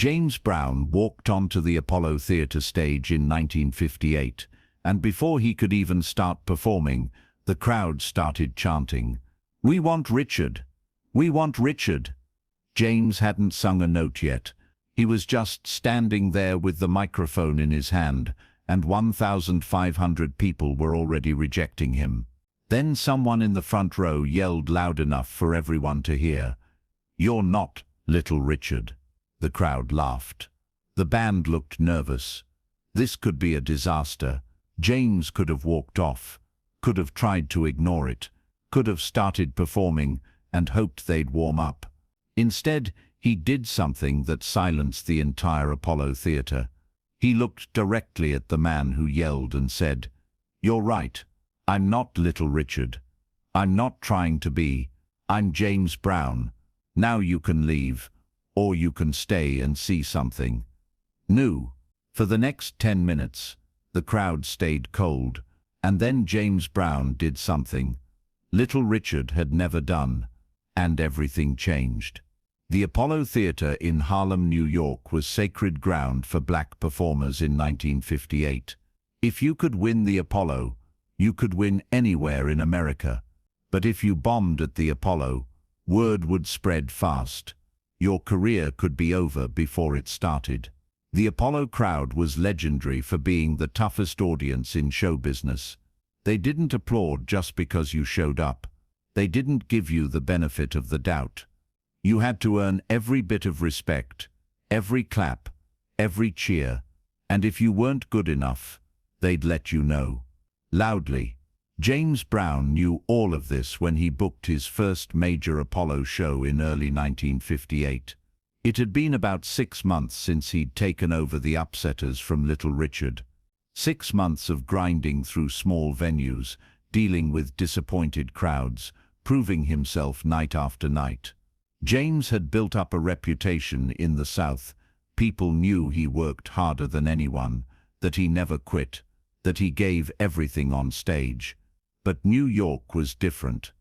James Brown walked onto the Apollo Theatre stage in 1958, and before he could even start performing, the crowd started chanting, "We want Richard! We want Richard!" James hadn't sung a note yet. He was just standing there with the microphone in his hand, and 1,500 people were already rejecting him. Then someone in the front row yelled loud enough for everyone to hear, "You're not Little Richard." The crowd laughed. The band looked nervous. This could be a disaster. James could have walked off, could have tried to ignore it, could have started performing and hoped they'd warm up. Instead, he did something that silenced the entire Apollo Theatre. He looked directly at the man who yelled and said, "You're right. I'm not Little Richard. I'm not trying to be. I'm James Brown. Now you can leave, or you can stay and see something new." For the next 10 minutes, the crowd stayed cold, and then James Brown did something Little Richard had never done, and everything changed. The Apollo Theatre in Harlem, New York was sacred ground for black performers in 1958. If you could win the Apollo, you could win anywhere in America. But if you bombed at the Apollo, word would spread fast. Your career could be over before it started. The Apollo crowd was legendary for being the toughest audience in show business. They didn't applaud just because you showed up. They didn't give you the benefit of the doubt. You had to earn every bit of respect, every clap, every cheer, and if you weren't good enough, they'd let you know. Loudly. James Brown knew all of this when he booked his first major Apollo show in early 1958. It had been about 6 months since he'd taken over the Upsetters from Little Richard. 6 months of grinding through small venues, dealing with disappointed crowds, proving himself night after night. James had built up a reputation in the South. People knew he worked harder than anyone, that he never quit, that he gave everything on stage. But New York was different.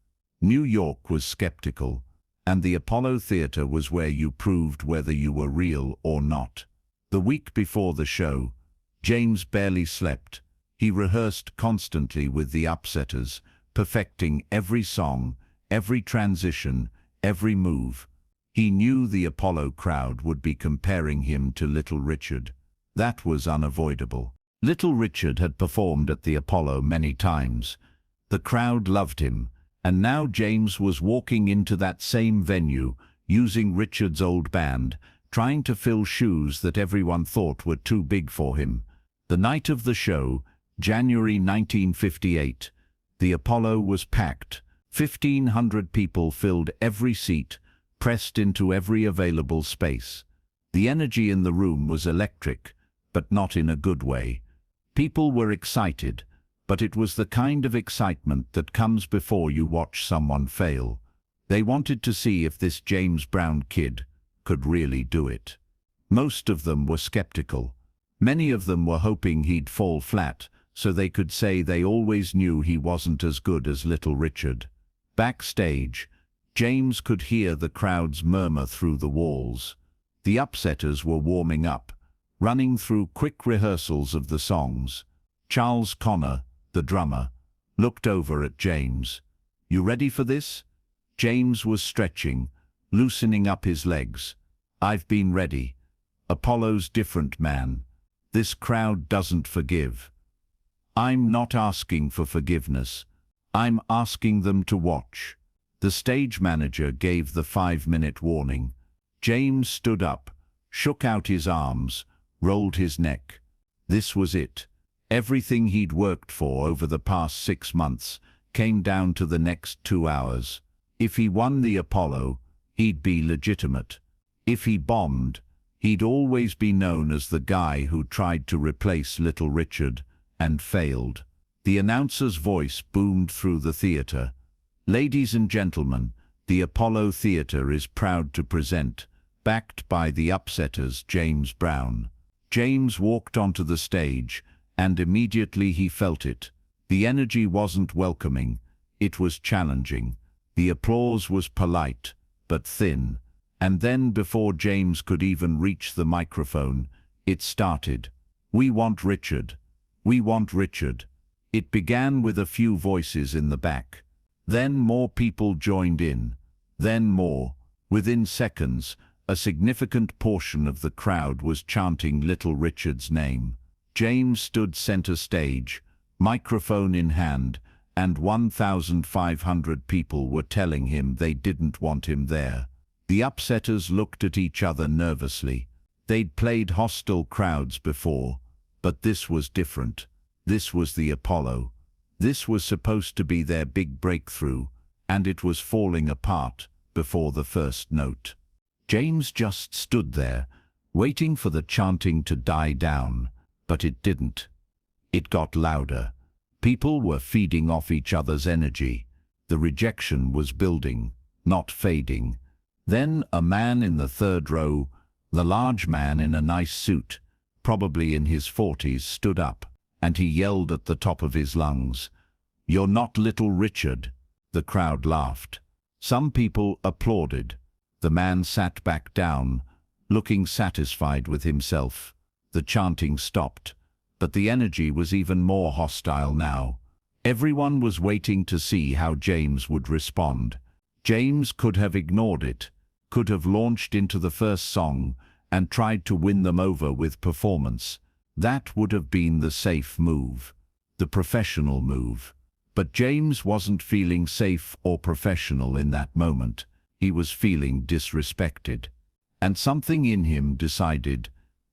New York was skeptical, and the Apollo Theatre was where you proved whether you were real or not. The week before the show, James barely slept. He rehearsed constantly with the Upsetters, perfecting every song, every transition, every move. He knew the Apollo crowd would be comparing him to Little Richard. That was unavoidable. Little Richard had performed at the Apollo many times. The crowd loved him, and now James was walking into that same venue, using Richard's old band, trying to fill shoes that everyone thought were too big for him. The night of the show, January 1958, the Apollo was packed. 1,500 people filled every seat, pressed into every available space. The energy in the room was electric, but not in a good way. People were excited, but it was the kind of excitement that comes before you watch someone fail. They wanted to see if this James Brown kid could really do it. Most of them were skeptical. Many of them were hoping he'd fall flat, so they could say they always knew he wasn't as good as Little Richard. Backstage, James could hear the crowds murmur through the walls. The Upsetters were warming up, running through quick rehearsals of the songs. Charles Connor, the drummer, looked over at James. "You ready for this?" James was stretching, loosening up his legs. "I've been ready. Apollo's different, man. This crowd doesn't forgive." "I'm not asking for forgiveness. I'm asking them to watch." The stage manager gave the 5-minute warning. James stood up, shook out his arms, rolled his neck. This was it. Everything he'd worked for over the past 6 months came down to the next 2 hours. If he won the Apollo, he'd be legitimate. If he bombed, he'd always be known as the guy who tried to replace Little Richard and failed. The announcer's voice boomed through the theatre. "Ladies and gentlemen, the Apollo Theatre is proud to present, backed by the Upsetters, James Brown." James walked onto the stage, and immediately he felt it. The energy wasn't welcoming, it was challenging. The applause was polite, but thin, And then before James could even reach the microphone, it started. "We want Richard. We want Richard." It began with a few voices in the back. Then more people joined in. Then more. Within seconds, a significant portion of the crowd was chanting Little Richard's name. James stood center stage, microphone in hand, and 1,500 people were telling him they didn't want him there. The upsetters looked at each other nervously. They'd played hostile crowds before, but this was different. This was the Apollo. This was supposed to be their big breakthrough, and it was falling apart before the first note. James just stood there, waiting for the chanting to die down, but it didn't. It got louder. People were feeding off each other's energy. The rejection was building, not fading. Then a man in the third row, the large man in a nice suit, probably in his 40s, stood up, and he yelled at the top of his lungs, "You're not Little Richard." The crowd laughed. Some people applauded. The man sat back down, looking satisfied with himself. The chanting stopped, but the energy was even more hostile now. Everyone was waiting to see how James would respond. James could have ignored it, could have launched into the first song and tried to win them over with performance. That would have been the safe move, the professional move. But James wasn't feeling safe or professional in that moment. He was feeling disrespected. And something in him decided,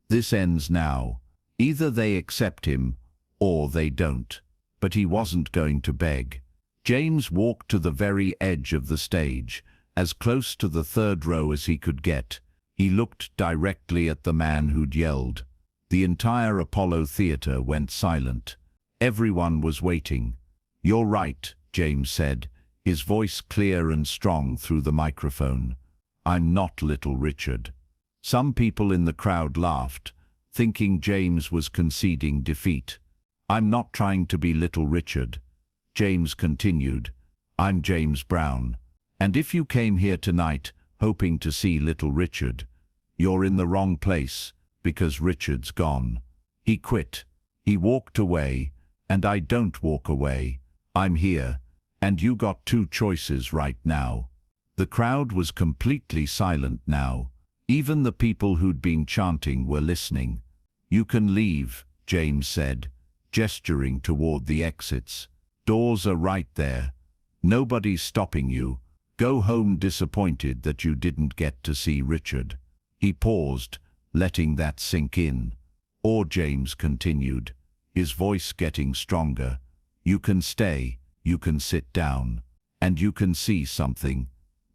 this ends now. Either they accept him, or they don't. But he wasn't going to beg. James walked to the very edge of the stage, as close to the third row as he could get. He looked directly at the man who'd yelled. The entire Apollo Theater went silent. Everyone was waiting. "You're right," James said, his voice clear and strong through the microphone. "I'm not Little Richard." Some people in the crowd laughed, thinking James was conceding defeat. "I'm not trying to be Little Richard." James continued, "I'm James Brown. And if you came here tonight hoping to see Little Richard, you're in the wrong place, because Richard's gone. He quit. He walked away, and I don't walk away. I'm here, and you got two choices right now." The crowd was completely silent now. Even the people who'd been chanting were listening. "You can leave," James said, gesturing toward the exits. "Doors are right there. Nobody's stopping you. Go home disappointed that you didn't get to see Richard." He paused, letting that sink in. Or James continued, his voice getting stronger. "You can stay, you can sit down, and you can see something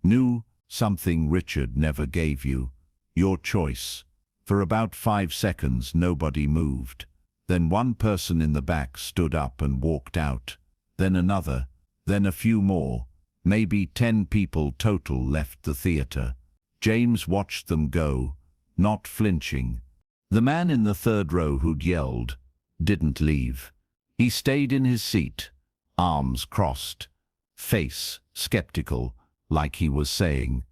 new, something Richard never gave you. Your choice." For about 5 seconds nobody moved. Then one person in the back stood up and walked out. Then another, then a few more. Maybe 10 people total left the theater. James watched them go, not flinching. The man in the third row who'd yelled didn't leave. He stayed in his seat, arms crossed, face skeptical, like he was saying,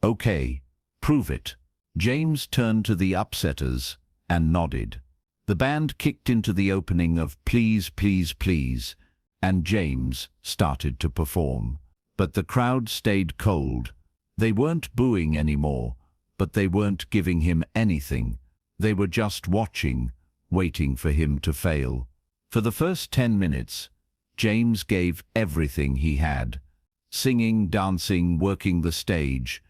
"Okay, prove it." James turned to the upsetters and nodded. The band kicked into the opening of Please, Please, Please, and James started to perform. But the crowd stayed cold. They weren't booing anymore, but they weren't giving him anything. They were just watching, waiting for him to fail. For the first 10 minutes, James gave everything he had, singing, dancing, working the stage,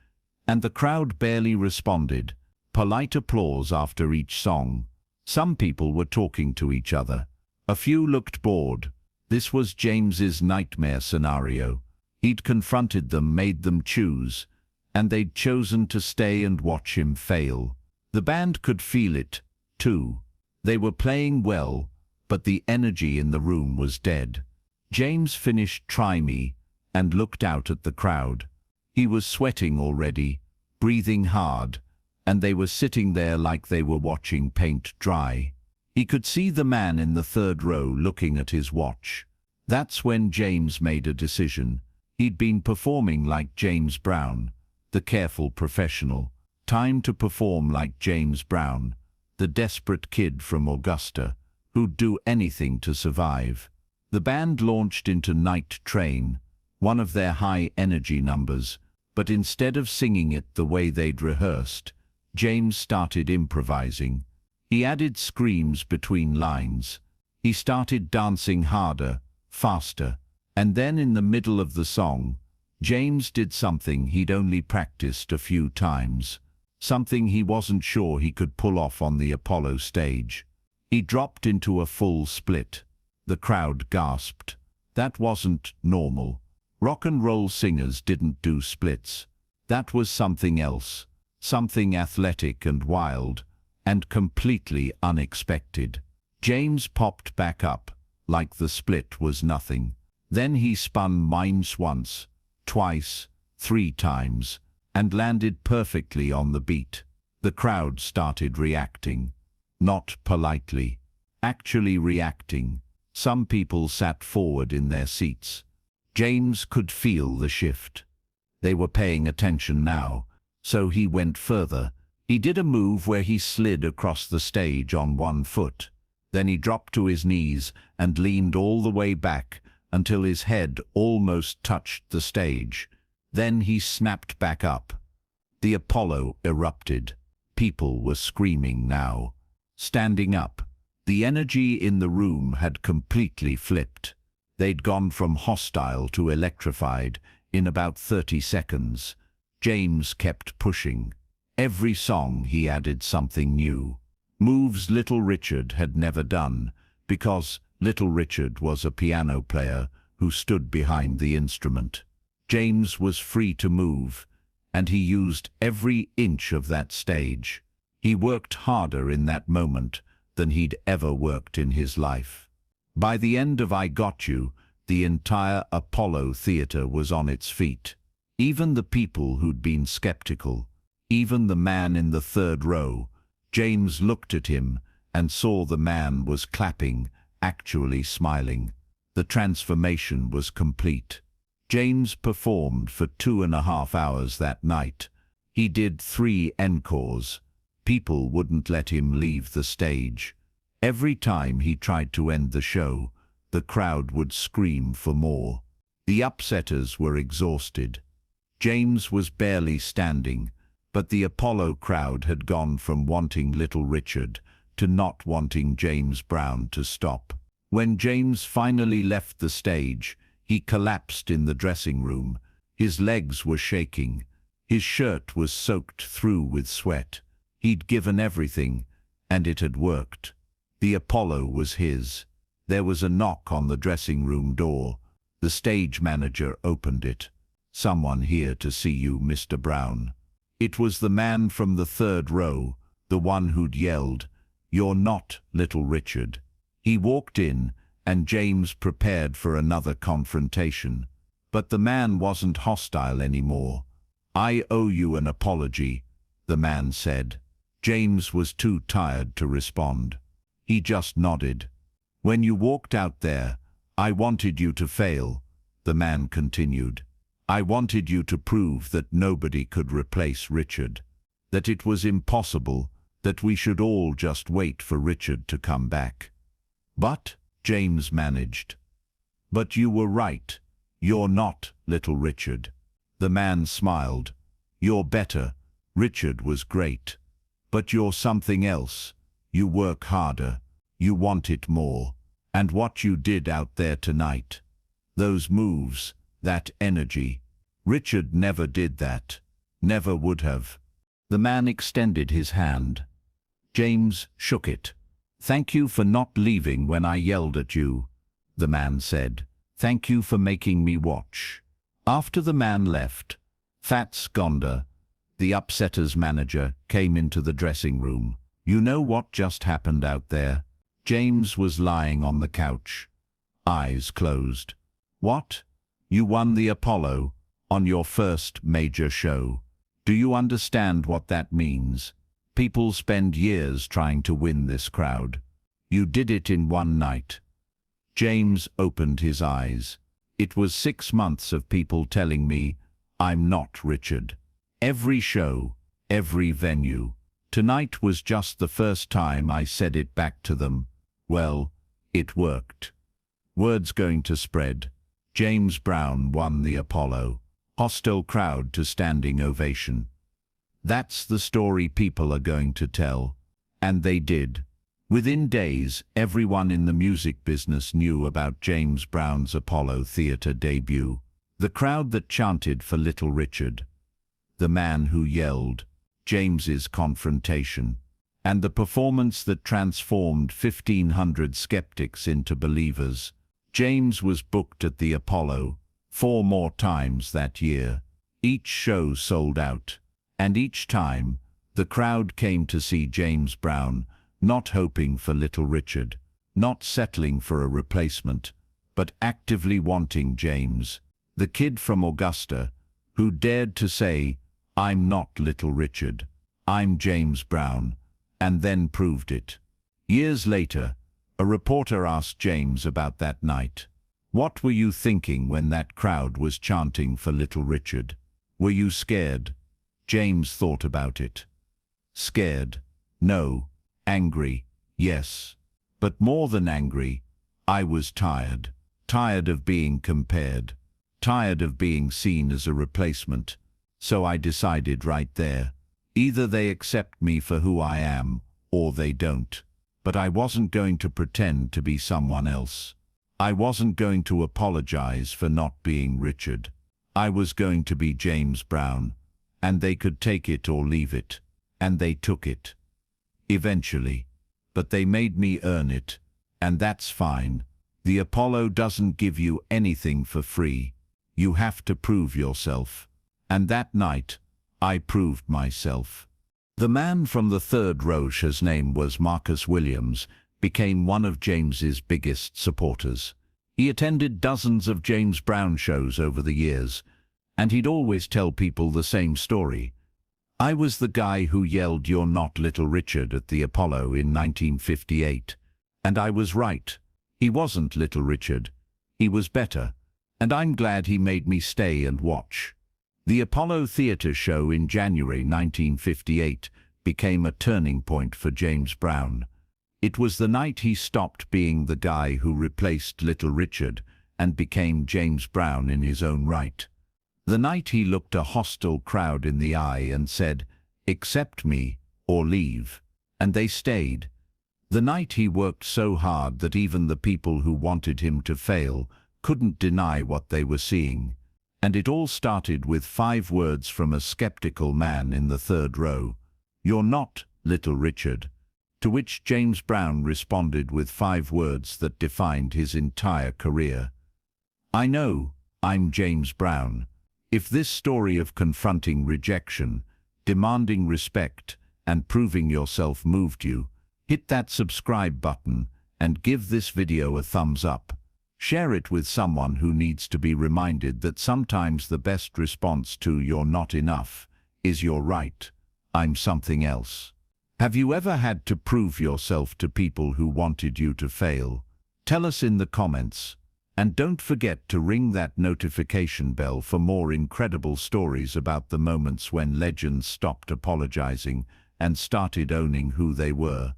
and the crowd barely responded. Polite applause after each song. Some people were talking to each other. A few looked bored. This was James's nightmare scenario. He'd confronted them, made them choose, and they'd chosen to stay and watch him fail. The band could feel it, too. They were playing well, but the energy in the room was dead. James finished Try Me and looked out at the crowd. He was sweating already, breathing hard, and they were sitting there like they were watching paint dry. He could see the man in the third row looking at his watch. That's when James made a decision. He'd been performing like James Brown. the careful professional. Time to perform like James Brown, the desperate kid from Augusta, who'd do anything to survive. The band launched into Night Train, one of their high-energy numbers, but instead of singing it the way they'd rehearsed, James started improvising. He added screams between lines. He started dancing harder, faster, and then in the middle of the song, James did something he'd only practiced a few times, something he wasn't sure he could pull off on the Apollo stage. He dropped into a full split. The crowd gasped. That wasn't normal. Rock and roll singers didn't do splits. That was something else, something athletic and wild, and completely unexpected. James popped back up, like the split was nothing. Then he spun mines once, twice, 3 times, and landed perfectly on the beat. The crowd started reacting. Not politely. Actually reacting. Some people sat forward in their seats. James could feel the shift. They were paying attention now, so he went further. He did a move where he slid across the stage on one foot. Then he dropped to his knees and leaned all the way back until his head almost touched the stage. Then he snapped back up. The Apollo erupted. People were screaming now, standing up. The energy in the room had completely flipped. They'd gone from hostile to electrified in about 30 seconds. James kept pushing. Every song he added something new. Moves Little Richard had never done, because Little Richard was a piano player who stood behind the instrument. James was free to move, and he used every inch of that stage. He worked harder in that moment than he'd ever worked in his life. By the end of I Got You, the entire Apollo Theater was on its feet. Even the people who'd been skeptical, even the man in the third row. James looked at him and saw the man was clapping, actually smiling. The transformation was complete. James performed for 2.5 hours that night. He did 3 encores. People wouldn't let him leave the stage. Every time he tried to end the show, the crowd would scream for more. The upsetters were exhausted. James was barely standing, but the Apollo crowd had gone from wanting Little Richard to not wanting James Brown to stop. When James finally left the stage, he collapsed in the dressing room. His legs were shaking. His shirt was soaked through with sweat. He'd given everything, and it had worked. The Apollo was his. There was a knock on the dressing room door. The stage manager opened it. "Someone here to see you, Mr. Brown." It was the man from the third row, the one who'd yelled, "You're not Little Richard." He walked in, and James prepared for another confrontation. But the man wasn't hostile anymore. "I owe you an apology," the man said. James was too tired to respond. He just nodded. "When you walked out there, I wanted you to fail," the man continued. "I wanted you to prove that nobody could replace Richard, that it was impossible, that we should all just wait for Richard to come back." "But," James managed. "But you were right. You're not Little Richard." The man smiled. "You're better. Richard was great. But you're something else. You work harder. You want it more. And what you did out there tonight. Those moves, that energy. Richard never did that. Never would have." The man extended his hand. James shook it. "Thank you for not leaving when I yelled at you," the man said. "Thank you for making me watch." After the man left, Fats Gonda, the Upsetters manager, came into the dressing room. "You know what just happened out there?" James was lying on the couch, eyes closed. "What? You won the Apollo on your first major show. Do you understand what that means? People spend years trying to win this crowd. You did it in one night." James opened his eyes. "It was 6 months of people telling me, I'm not Richard. Every show, every venue. Tonight was just the first time I said it back to them. Well, it worked. Word's going to spread. James Brown won the Apollo. Hostile crowd to standing ovation. That's the story people are going to tell. And they did. Within days, everyone in the music business knew about James Brown's Apollo Theatre debut. The crowd that chanted for Little Richard. The man who yelled, James's confrontation. And the performance that transformed 1,500 skeptics into believers. James was booked at the Apollo 4 more times that year. Each show sold out. And each time, the crowd came to see James Brown, not hoping for Little Richard, not settling for a replacement, but actively wanting James, the kid from Augusta, who dared to say, I'm not Little Richard, I'm James Brown, and then proved it. Years later, a reporter asked James about that night. What were you thinking when that crowd was chanting for Little Richard? Were you scared? James thought about it. Scared? No. Angry? Yes. But more than angry, I was tired. Tired of being compared. Tired of being seen as a replacement. So I decided right there. Either they accept me for who I am, or they don't. But I wasn't going to pretend to be someone else. I wasn't going to apologize for not being Richard. I was going to be James Brown. And they could take it or leave it. And they took it. Eventually. But they made me earn it. And that's fine. The Apollo doesn't give you anything for free. You have to prove yourself. And that night, I proved myself. The man from the third row, whose name was Marcus Williams, became one of James's biggest supporters. He attended dozens of James Brown shows over the years, and he'd always tell people the same story. I was the guy who yelled, "You're not Little Richard" at the Apollo in 1958. And I was right. He wasn't Little Richard. He was better. And I'm glad he made me stay and watch. The Apollo Theatre show in January 1958 became a turning point for James Brown. It was the night he stopped being the guy who replaced Little Richard and became James Brown in his own right. The night he looked a hostile crowd in the eye and said, "Accept me or leave." And they stayed. The night he worked so hard that even the people who wanted him to fail couldn't deny what they were seeing. And it all started with 5 words from a skeptical man in the third row. "You're not Little Richard." To which James Brown responded with 5 words that defined his entire career. I know, I'm James Brown. If this story of confronting rejection, demanding respect, and proving yourself moved you, hit that subscribe button and give this video a thumbs up. Share it with someone who needs to be reminded that sometimes the best response to "you're not enough" is "you're right, I'm something else." Have you ever had to prove yourself to people who wanted you to fail? Tell us in the comments. And don't forget to ring that notification bell for more incredible stories about the moments when legends stopped apologizing and started owning who they were.